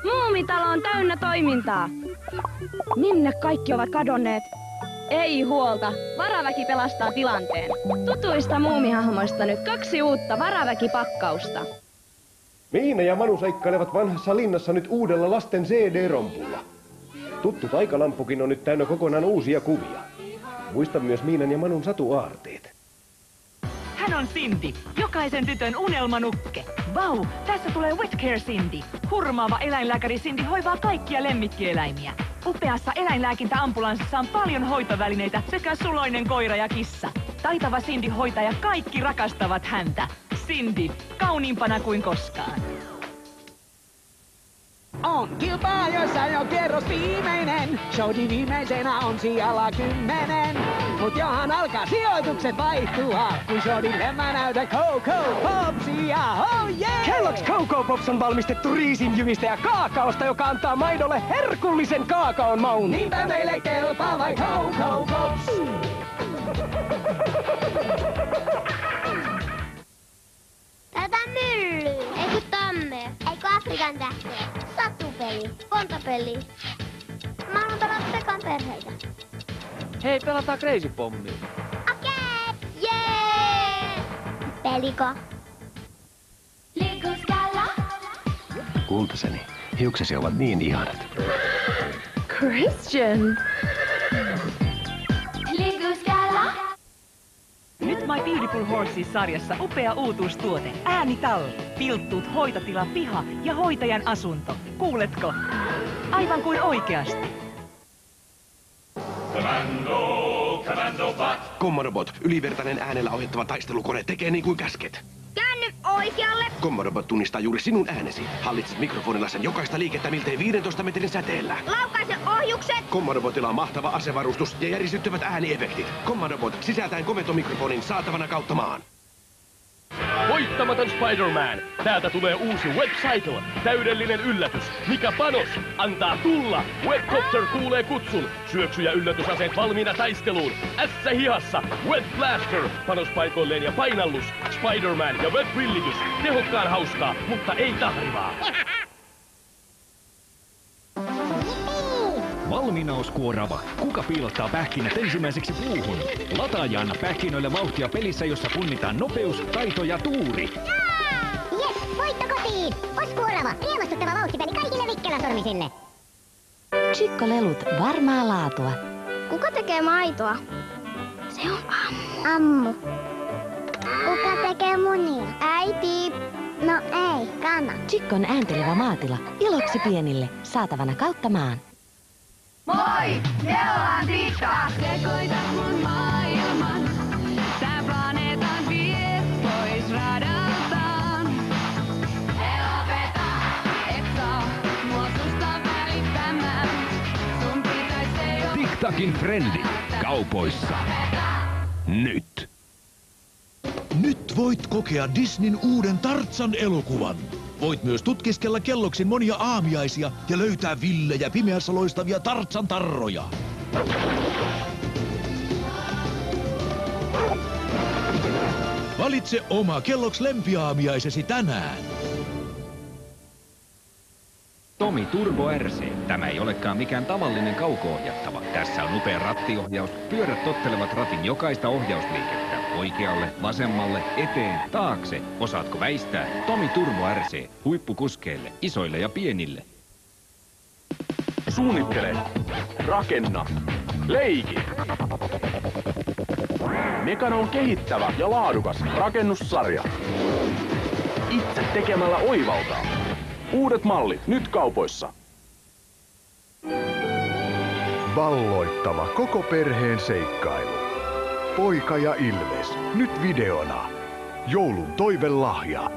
Muumitalo on täynnä toimintaa. Minne kaikki ovat kadonneet? Ei huolta, varaväki pelastaa tilanteen. Tutuista muumihahmoista nyt 2 uutta varaväkipakkausta. Miina ja Manu seikkailevat vanhassa linnassa nyt uudella lasten CD-rompulla. Tuttu taikalampukin on nyt täynnä kokonaan uusia kuvia. Muista myös Miinan ja Manun satuaarteet. Hän on Cindy, jokaisen tytön unelmanukke. Vau, tässä tulee Wet Care Cindy. Hurmaava eläinlääkäri Cindy hoivaa kaikkia lemmikkieläimiä. Upeassa eläinlääkintäambulanssissa on paljon hoitovälineitä sekä suloinen koira ja kissa. Taitava Cindy hoitaa ja kaikki rakastavat häntä. Cindy, kauniimpana kuin koskaan. On kilpaa, jossa jo kierros viimeinen. Showdi viimeisenä on sijalla 10. Mut johan alkaa sijoitukset vaihtua, kun Showdin lemmä näytä Coco Popsia. Oh yeah! Kellogg's Coco Pops on valmistettu riisinjyvistä ja kaakaosta, joka antaa maidolle herkullisen kaakaon maun. Niinpä meille kelpaa vai Coco Pops. Tätä myllyy. Eiku tammea. Eiku Afrikan tähtiä. Satupeli. Kontapeli. Mä haluan pelata sekaan perheitä. Hei, pelataan Crazy Pommia. Okei! Jee! Peliko? Liguskalla. Kultaseni, hiuksesi ovat niin ihanat. Christian! Liguskalla. Nyt My Beautiful Horses-sarjassa upea uutuustuote. Äänitalli, pilttuut, hoitotila, piha ja hoitajan asunto. Kuuletko? Aivan kuin oikeasti. Commando Bot! Commodobot, ylivertainen äänellä ohjattava taistelukone, tekee niin kuin käsket. Käänny oikealle. Commodobot tunnistaa juuri sinun äänesi. Hallitset mikrofonilla sen jokaista liikettä miltei 15 metrin säteellä. Laukaise ohjukset. Commodobotilla on mahtava asevarustus ja järisyttävät ääniefektit. Commodobot sisältäen komentomikrofonin saatavana kautta maan. Voittamaton Spider-Man! Täältä tulee uusi Webcycle. Täydellinen yllätys. Mikä panos? Antaa tulla! Webcopter kuulee kutsun. Syöksy ja yllätysaseet valmiina taisteluun. Ässä hihassa. Web Blaster. Panospaikoilleen ja painallus. Spider-Man ja Web-villitys. Tehokkaan hauskaa, mutta ei tahrivaa. Valmiinauskuorava. Kuka piilottaa pähkinät ensimmäiseksi puuhun? Lataaja anna pähkinöille vauhtia pelissä, jossa punnitaan nopeus, taito ja tuuri. Jes, voitto kotiin! Oskuorava, riemastuttava vauhtipeli kaikille vikkeläsormisille. Chico-lelut, varmaa laatua. Kuka tekee maitoa? Se on Ammu. Kuka tekee munia? Äiti. No ei, kana. Chickon ääntelevä maatila. Iloksi pienille. Saatavana kautta maan. Moi! Me ollaan Tikka! Sekoita mun maailman. Tää planeetan vie pois radaltaan. Helpeta, et saa mua susta välittämään. Sun pitäis se jo... Tiktakin frendi. Kaupoissa. Nyt. Nyt voit kokea Disneyn uuden Tarzan-elokuvan. Voit myös tutkiskella Kelloggsin monia aamiaisia ja löytää villejä pimeässä loistavia Tarzan-tarroja. Valitse oma Kellogg's lempiaamiaisesi tänään. Tomi Turbo RC. Tämä ei olekaan mikään tavallinen kauko-ohjattava. Tässä on upea rattiohjaus. Pyörät tottelevat ratin jokaista ohjausliikettä. Oikealle, vasemmalle, eteen, taakse. Osaatko väistää? Tomi Turbo RC. Huippukuskeille, isoille ja pienille. Suunnittele. Rakenna. Leiki. Mekano on kehittävä ja laadukas rakennussarja. Itse tekemällä oivaltaa. Uudet mallit nyt kaupoissa. Valloittava koko perheen seikkailu. Poika ja Ilves, nyt videona. Joulun toivelahja.